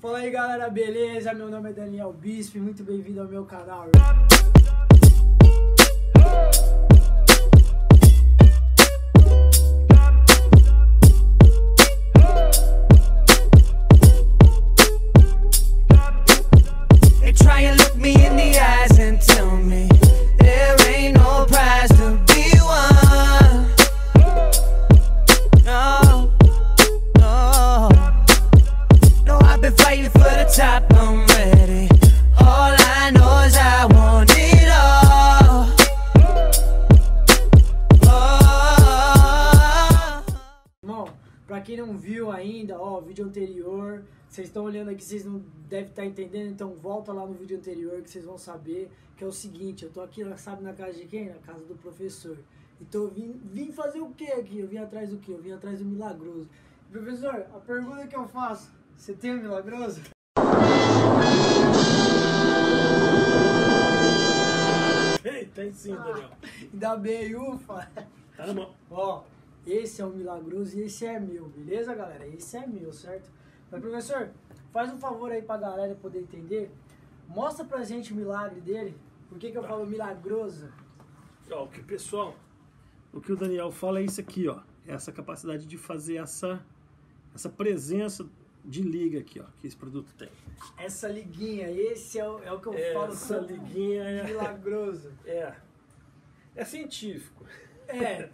Fala aí galera, beleza? Meu nome é Daniel Bispo, muito bem-vindo ao meu canal. They try and look me in the eyes and tell me there ain't no prize to be won. No, no, no, I've been fighting for the top, I'm ready. All I know is I want it all. Bom, pra quem não viu ainda, ó, o vídeo anterior, vocês estão olhando aqui, vocês não devem estar entendendo, então volta lá no vídeo anterior que vocês vão saber que é o seguinte, eu tô aqui, sabe, na casa de quem? Na casa do professor. Então eu vim fazer o que aqui? Eu vim atrás do quê? Eu vim atrás do milagroso. Professor, a pergunta que eu faço, você tem um milagroso? Tem sim, Daniel. Ainda bem, ufa! Tá na mão. Ó, esse é o milagroso e esse é meu, beleza, galera? Esse é meu, certo? Mas, professor, faz um favor aí pra galera poder entender. Mostra pra gente o milagre dele. Por que eu falo milagroso? Ó, o que o Daniel fala é isso aqui, ó. Essa capacidade de fazer essa presença de liga aqui, ó, que esse produto tem. Essa liguinha, esse é o que eu falo. Essa liguinha é milagroso. É científico.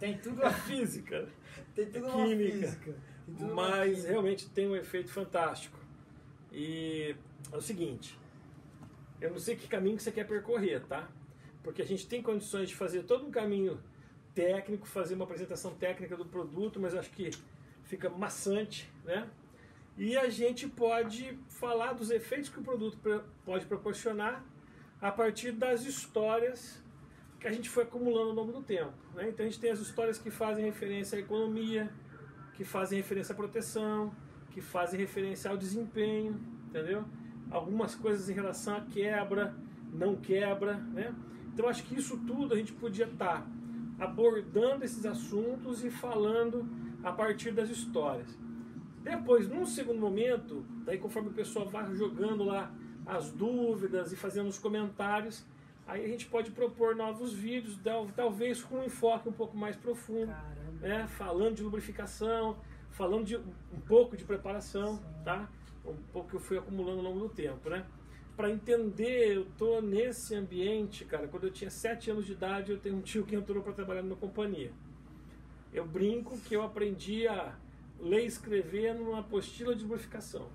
Tem tudo É física. Tem tudo química. física. Tem tudo Mas química. realmente tem um efeito fantástico. E é o seguinte, eu não sei que caminho que você quer percorrer, tá? Porque a gente tem condições de fazer todo um caminho técnico, fazer uma apresentação técnica do produto, mas acho que fica maçante, né? E a gente pode falar dos efeitos que o produto pode proporcionar a partir das histórias que a gente foi acumulando ao longo do tempo, né? Então a gente tem as histórias que fazem referência à economia, que fazem referência à proteção, que fazem referência ao desempenho, entendeu? Algumas coisas em relação à quebra, não quebra, né? Então acho que isso tudo a gente podia estar abordando esses assuntos e falando a partir das histórias. Depois, num segundo momento, daí conforme o pessoal vai jogando lá as dúvidas e fazendo os comentários, aí a gente pode propor novos vídeos, talvez com um enfoque um pouco mais profundo, né? Falando de lubrificação, falando de um pouco de preparação, tá? Um pouco que eu fui acumulando ao longo do tempo, né? Para entender, eu tô nesse ambiente, cara, quando eu tinha 7 anos de idade, eu tenho um tio que entrou para trabalhar numa companhia. Eu brinco que eu aprendi a ler e escrever numa apostila de lubrificação.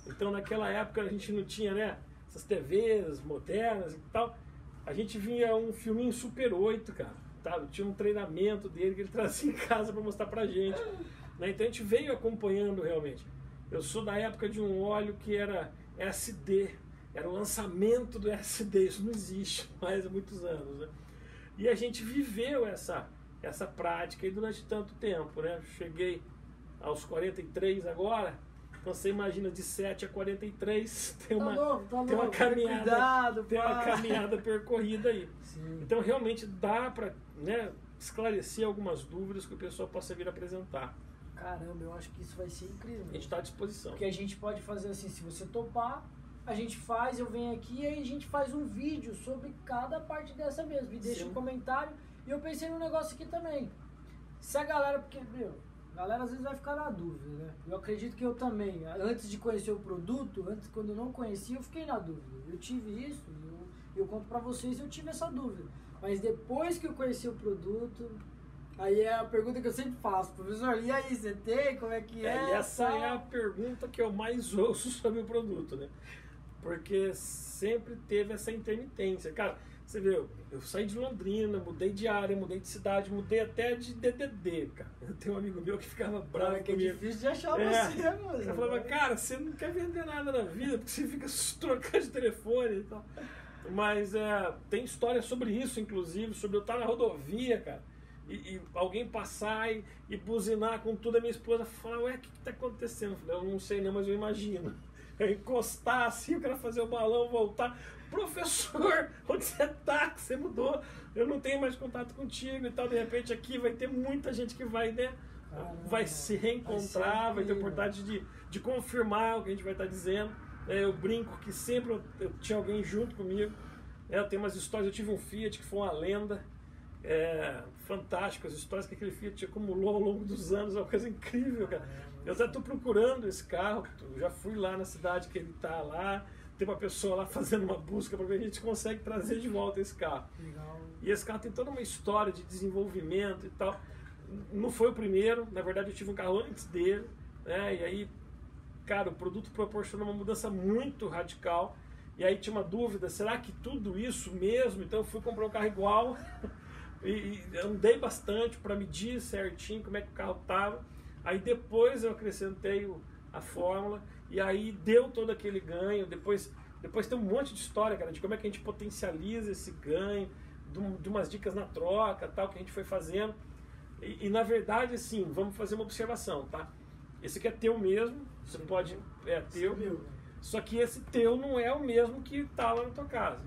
Então naquela época a gente não tinha, né, essas TVs modernas e tal. A gente via um filminho Super 8, cara, tá? Tinha um treinamento dele que ele trazia em casa para mostrar pra gente, né? Então a gente veio acompanhando realmente. Eu sou da época de um óleo que era SD, era o lançamento do SD, isso não existe mais há muitos anos, né? E a gente viveu essa prática aí durante tanto tempo, né? Cheguei aos 43 agora, então você imagina de 7 a 43 tem uma caminhada, cuidado, tem uma caminhada percorrida aí. Sim. Então realmente dá para, né, esclarecer algumas dúvidas que o pessoal possa vir apresentar. Caramba, eu acho que isso vai ser incrível. A gente está à disposição. Porque a gente pode fazer assim, se você topar, a gente faz, eu venho aqui e aí a gente faz um vídeo sobre cada parte dessa mesmo. E deixa um comentário. E eu pensei num negócio aqui também. Se a galera, porque, a galera às vezes vai ficar na dúvida, né? Eu acredito que eu também, antes de conhecer o produto, antes quando eu não conhecia, eu fiquei na dúvida. Eu tive isso, eu conto pra vocês, eu tive essa dúvida. Mas depois que eu conheci o produto, aí é a pergunta que eu sempre faço, professor, e aí, você tem? Como é que é? E essa é a pergunta que eu mais ouço sobre o produto, né? Porque sempre teve essa intermitência. Cara, você vê, eu saí de Londrina, mudei de área, mudei de cidade, mudei até de DDD, cara. Eu tenho um amigo meu que ficava bravo que é comigo. difícil de achar você, mano. Ele falava, cara, você não quer vender nada na vida, porque você fica trocando de telefone e tal. Mas tem história sobre isso, inclusive, sobre eu estar na rodovia, cara, e alguém passar e buzinar com tudo. A minha esposa fala, ué, o que está acontecendo? Eu falei, eu não sei não, mas eu imagino. Eu encostar assim, o cara fazer o balão, voltar. Professor, onde você tá? Que você mudou? Eu não tenho mais contato contigo e tal. De repente aqui vai ter muita gente que vai, né? Vai se reencontrar, vai ter oportunidade de de confirmar o que a gente vai estar dizendo. Eu brinco que sempre eu tinha alguém junto comigo. Eu tenho umas histórias, eu tive um Fiat que foi uma lenda. Fantástico, as histórias que aquele Fiat acumulou ao longo dos anos, é uma coisa incrível, cara. Eu até estou procurando esse carro, já fui lá na cidade que ele está lá, tem uma pessoa lá fazendo uma busca para ver se a gente consegue trazer de volta esse carro. Legal. E esse carro tem toda uma história de desenvolvimento e tal. Não foi o primeiro, na verdade eu tive um carro antes dele, né? E aí, cara, o produto proporcionou uma mudança muito radical. E aí tinha uma dúvida, será que tudo isso mesmo? Então eu fui comprar um carro igual e andei bastante para medir certinho como é que o carro estava. Aí depois eu acrescentei a fórmula e aí deu todo aquele ganho. Depois tem um monte de história, cara, de como é que a gente potencializa esse ganho, de umas dicas na troca, tal, que a gente foi fazendo. E na verdade, assim, vamos fazer uma observação, tá? Esse aqui é teu mesmo, você pode... É teu. Só que esse teu não é o mesmo que tá lá na tua casa.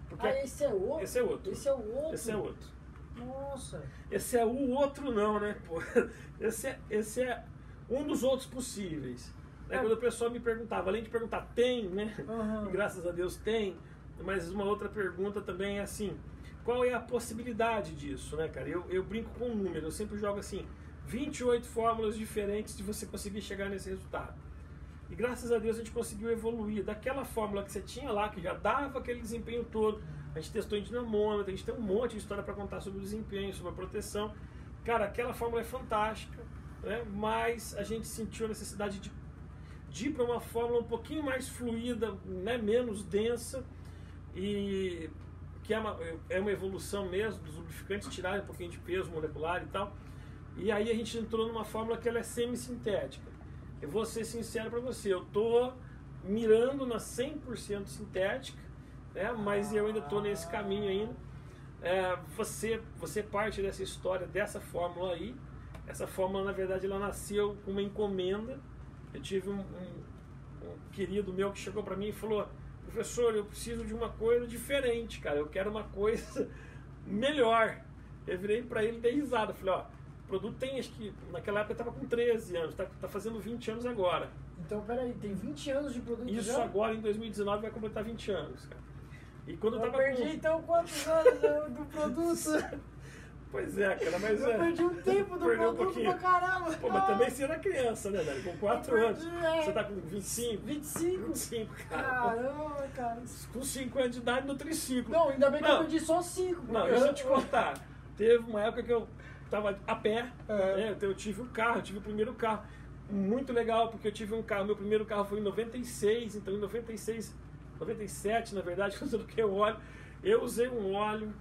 Porque esse é outro? Esse é outro. Esse é o outro? Esse é outro. Nossa. Esse é o outro não, né? Pô, esse é um dos outros possíveis. Quando o pessoal me perguntava, além de perguntar, tem, né? E graças a Deus tem. Mas uma outra pergunta também é assim, qual é a possibilidade disso, né, cara? Eu brinco com um número, eu sempre jogo assim, 28 fórmulas diferentes de você conseguir chegar nesse resultado. E graças a Deus a gente conseguiu evoluir daquela fórmula que você tinha lá, que já dava aquele desempenho todo. A gente testou em dinamômetro, a gente tem um monte de história para contar sobre o desempenho, sobre a proteção. Cara, aquela fórmula é fantástica, né? Mas a gente sentiu a necessidade de ir para uma fórmula um pouquinho mais fluida, né? Menos densa, e que é uma evolução mesmo dos lubrificantes tirarem um pouquinho de peso molecular e tal. E aí a gente entrou numa fórmula que ela é semi-sintética. Eu vou ser sincero para você, eu tô mirando na 100% sintética, né? Mas eu ainda tô nesse caminho ainda. Você parte dessa história, dessa fórmula aí. Essa fórmula, na verdade, ela nasceu com uma encomenda. Eu tive um querido meu que chegou para mim e falou: professor, eu preciso de uma coisa diferente, cara, eu quero uma coisa melhor. Eu virei para ele e dei risada, falei: ó, o produto tem, acho que naquela época estava com 13 anos, tá fazendo 20 anos agora. Então, peraí, tem 20 anos de produto Isso já? agora, em 2019, vai completar 20 anos, cara. E quando eu tava perdi, então, quantos anos do produto? Pois é, cara, mas eu perdi um tempo do produto pra caramba. Pô, mas também você era criança, né, velho? Com 4 anos. Você tá com 25? 25, cara. Caramba, cara. Com 5 anos de idade no triciclo. Não, ainda bem que eu perdi só 5. Não, deixa eu te contar. Teve uma época que eu tava a pé, né? Então eu tive um carro, eu tive o primeiro carro. Muito legal, porque eu tive um carro, meu primeiro carro foi em 96, então em 97, na verdade, quando eu troquei o óleo, eu usei um óleo,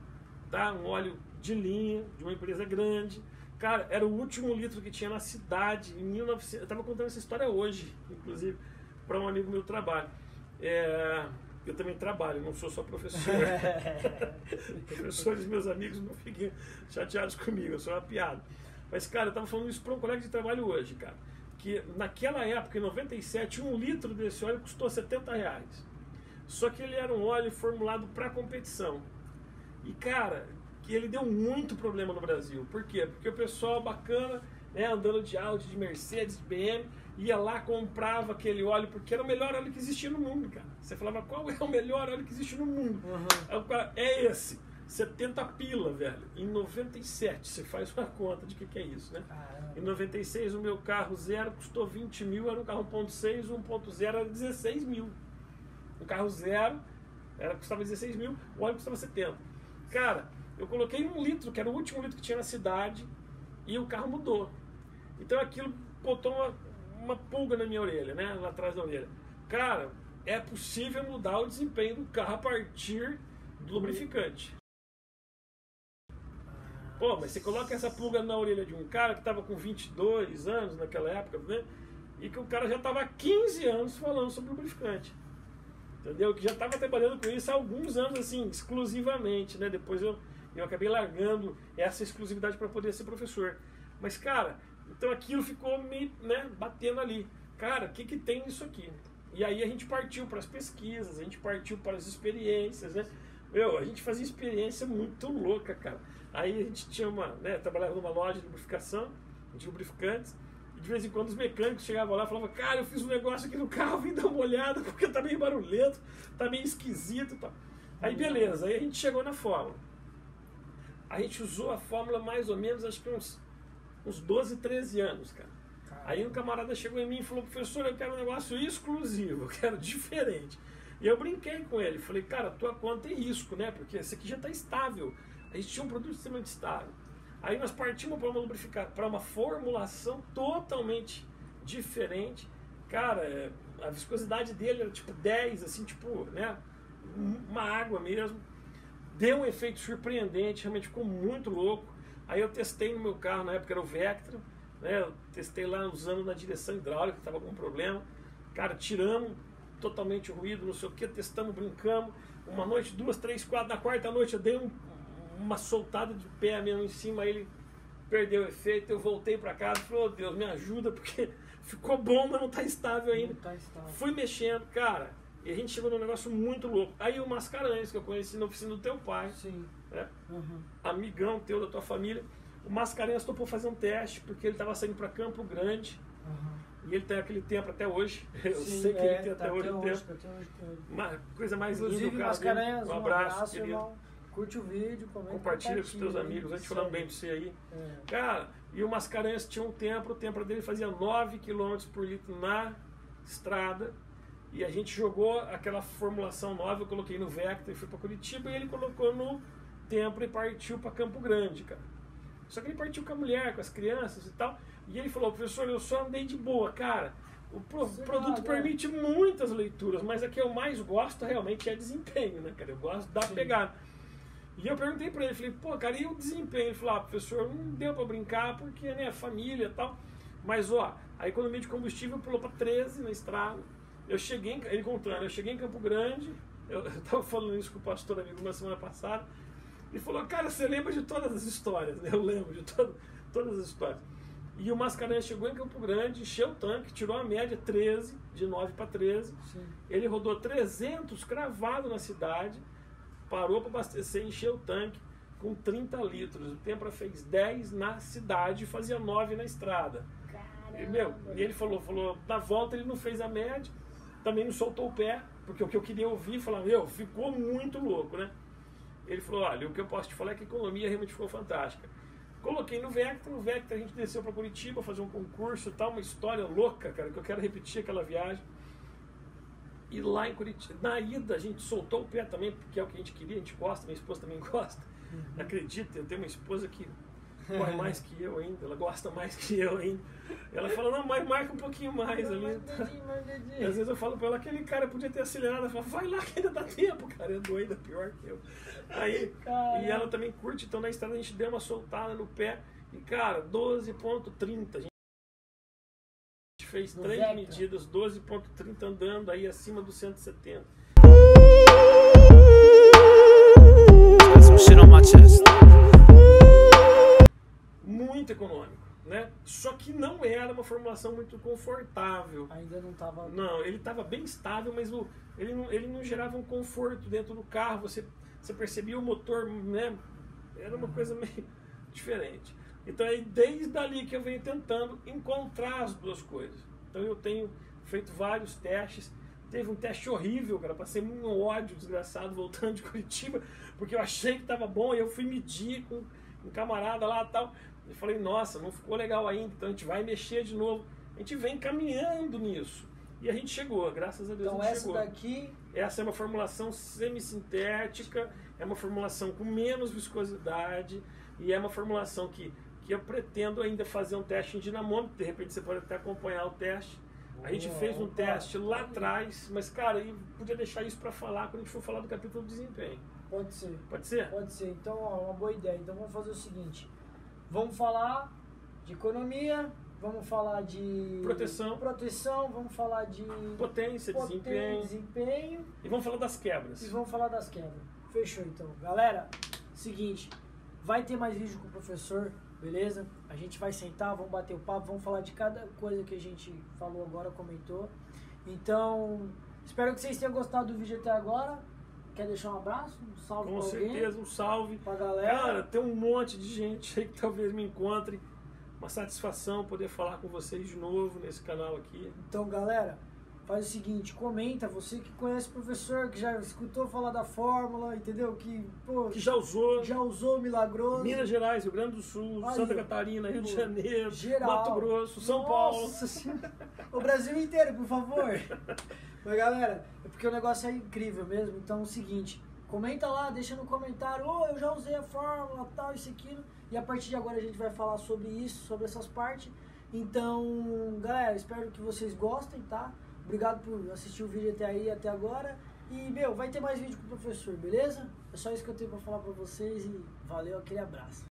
tá? Um óleo de linha, de uma empresa grande. Cara, era o último litro que tinha na cidade, em 1900. Eu estava contando essa história hoje, inclusive, para um amigo meu do trabalho. Eu também trabalho, não sou só professor. Professores, meus amigos, não fiquem chateados comigo, eu sou uma piada. Mas, cara, eu estava falando isso para um colega de trabalho hoje, cara. Que naquela época, em 97, 1 litro desse óleo custou R$70. Só que ele era um óleo formulado para competição. E, cara, ele deu muito problema no Brasil. Por quê? Porque o pessoal bacana, né, andando de Audi, de Mercedes, de BM, ia lá, comprava aquele óleo, porque era o melhor óleo que existia no mundo, cara. Você falava, qual é o melhor óleo que existe no mundo? Aí o cara, é esse. 70 pila, velho. Em 97, você faz uma conta de que é isso, né? Em 96, o meu carro zero custou 20 mil, era um carro 1.6, o 1.0 era 16 mil. Um carro zero custava 16 mil, o óleo custava 70. Cara, eu coloquei 1 litro, que era o último litro que tinha na cidade, e o carro mudou. Então aquilo botou uma pulga na minha orelha, né? Lá atrás da orelha. Cara, é possível mudar o desempenho do carro a partir do lubrificante. Pô, mas você coloca essa pulga na orelha de um cara que estava com 22 anos naquela época, né? E que o cara já estava há 15 anos falando sobre lubrificante. Entendeu? Que já estava trabalhando com isso há alguns anos, assim, exclusivamente, né? Depois eu acabei largando essa exclusividade para poder ser professor. Mas, cara, então aquilo ficou me, né, batendo ali. Cara, o que tem nisso aqui? E aí a gente partiu para as pesquisas, a gente partiu para as experiências, né? A gente fazia experiência muito louca, cara. Aí a gente tinha trabalhava numa loja de lubrificação, de lubrificantes, E de vez em quando os mecânicos chegavam lá e falavam, cara, eu fiz um negócio aqui no carro, vim dar uma olhada, porque tá meio barulhento, tá meio esquisito e tal. Aí beleza, aí a gente chegou na fórmula. A gente usou a fórmula mais ou menos, acho que uns 12, 13 anos, cara. Aí um camarada chegou em mim e falou, professor, eu quero um negócio exclusivo, eu quero diferente. E eu brinquei com ele, falei, cara, tua conta é risco, né? Porque esse aqui já está estável. A gente tinha um produto extremamente estável. Aí nós partimos para uma formulação totalmente diferente. Cara, a viscosidade dele era tipo 10, assim, tipo, né? Uma água mesmo. Deu um efeito surpreendente, realmente ficou muito louco. Aí eu testei no meu carro, na época era o Vectra, né? Eu testei lá usando na direção hidráulica, que estava com problema. Cara, tiramos totalmente o ruído, não sei o que, testamos, brincamos. Uma noite, 2, 3, 4, na quarta noite eu dei uma soltada de pé mesmo em cima, aí ele perdeu o efeito, eu voltei para casa e falei, oh, Deus, me ajuda, porque ficou bom, mas não está estável ainda. Não tá estável. Fui mexendo, cara, e a gente chegou num negócio muito louco. Aí o Mascarenhas, que eu conheci na oficina do teu pai, Sim. Né? Uhum. Amigão teu, da tua família, o Mascarenhas topou fazer um teste, porque ele estava saindo para Campo Grande, e ele tem aquele tempo até hoje. Eu sei que ele tem até hoje o tempo. Uma coisa mais linda do carro dele. Um abraço, querido. Irmão. Curte o vídeo, compartilha com os teus amigos. A gente falando bem de você aí. Cara, e o Mascarenhas tinha um tempo, o tempo dele fazia 9 km por litro na estrada. E a gente jogou aquela formulação nova, eu coloquei no Vectra e fui para Curitiba, e ele colocou no tempo e partiu para Campo Grande, cara. Só que ele partiu com a mulher, com as crianças e tal. E ele falou, professor, eu só andei de boa, cara. O produto permite muitas leituras, mas a que eu mais gosto realmente é desempenho, né, cara? Eu gosto da pegada. E eu perguntei pra ele, falei, pô, cara, e o desempenho? Ele falou, professor, não deu pra brincar porque, né, família e tal. Mas, ó, aí quando o meio de combustível pulou pra 13 na estrada, eu cheguei, ele contando, eu cheguei em Campo Grande, eu tava falando isso com o pastor amigo na semana passada, e falou, cara, você lembra de todas as histórias, né? Eu lembro de todas as histórias. E o Mascarenhas chegou em Campo Grande, encheu o tanque, tirou a média 13, de 9 para 13. Sim. Ele rodou 300 cravado na cidade, parou para abastecer, encheu o tanque com 30 litros. O Tempra fez 10 na cidade e fazia 9 na estrada. E ele falou, na volta ele não fez a média, também não soltou o pé, porque o que eu queria ouvir, falar, ficou muito louco, né? Ele falou, olha, o que eu posso te falar é que a economia realmente ficou fantástica. Coloquei no Vectra a gente desceu para Curitiba fazer um concurso e tal, uma história louca, cara, que eu quero repetir aquela viagem. E lá em Curitiba, na ida a gente soltou o pé também, porque é o que a gente queria, a gente gosta, minha esposa também gosta. Acredita, eu tenho uma esposa que corre mais que eu ainda, ela gosta mais que eu ainda. Ela fala, não, mas marca um pouquinho mais ali. E às vezes eu falo pra ela, aquele cara podia ter acelerado, ela fala, vai lá que ainda dá tempo, cara, é doida, pior que eu. Aí, e ela também curte, então na estrada a gente deu uma soltada no pé, e cara, 12.30, a gente fez 3 medidas, 12.30 andando aí acima dos 170. Muito econômico, né? Só que não era uma formulação muito confortável. Ainda não estava... Não, ele estava bem estável, mas ele não gerava um conforto dentro do carro. Você percebia o motor, né? Era uma coisa meio diferente. Então é desde ali que eu venho tentando encontrar as duas coisas. Então eu tenho feito vários testes. Teve um teste horrível, cara, passei um ódio desgraçado voltando de Curitiba, porque eu achei que estava bom, e eu fui medir com um camarada lá e tal. E falei, nossa, não ficou legal ainda, então a gente vai mexer de novo. A gente vem caminhando nisso. E a gente chegou, graças a Deus então, a gente chegou. Daqui... Essa é uma formulação semissintética, é uma formulação com menos viscosidade, e é uma formulação que eu pretendo ainda fazer um teste em dinamômetro. De repente você pode até acompanhar o teste. A gente fez um teste lá atrás, mas cara, eu podia deixar isso para falar quando a gente for falar do capítulo do desempenho. Pode ser. Pode ser? Pode ser. Então, ó, uma boa ideia. Então vamos fazer o seguinte. Vamos falar de economia, vamos falar de proteção, vamos falar de potência, desempenho. E vamos falar das quebras. Fechou então. Galera, seguinte, vai ter mais vídeo com o professor, beleza? A gente vai sentar, vamos bater o papo, vamos falar de cada coisa que a gente falou agora, comentou. Então, espero que vocês tenham gostado do vídeo até agora. Quer deixar um abraço? Um salve pra alguém? Com certeza, um salve pra galera. Cara, tem um monte de gente aí que talvez me encontre Uma satisfação poder falar com vocês de novo nesse canal aqui. Então, galera, faz o seguinte, comenta, você que conhece o professor, que já escutou falar da fórmula, entendeu? Que, pô, Que já usou. já usou o Milagroso. Minas Gerais, Rio Grande do Sul, Aí, Santa Catarina, Rio de pô, Janeiro, geral. Mato Grosso, São Nossa Paulo. Senhora. O Brasil inteiro, por favor. Mas, galera, é porque o negócio é incrível mesmo. Então, é o seguinte, comenta lá, deixa no comentário, eu já usei a fórmula, tal, isso e aquilo. E a partir de agora a gente vai falar sobre isso, sobre essas partes. Então, galera, espero que vocês gostem, tá? Obrigado por assistir o vídeo até aí, até agora. E, vai ter mais vídeo com o professor, beleza? É só isso que eu tenho pra falar pra vocês e valeu, aquele abraço.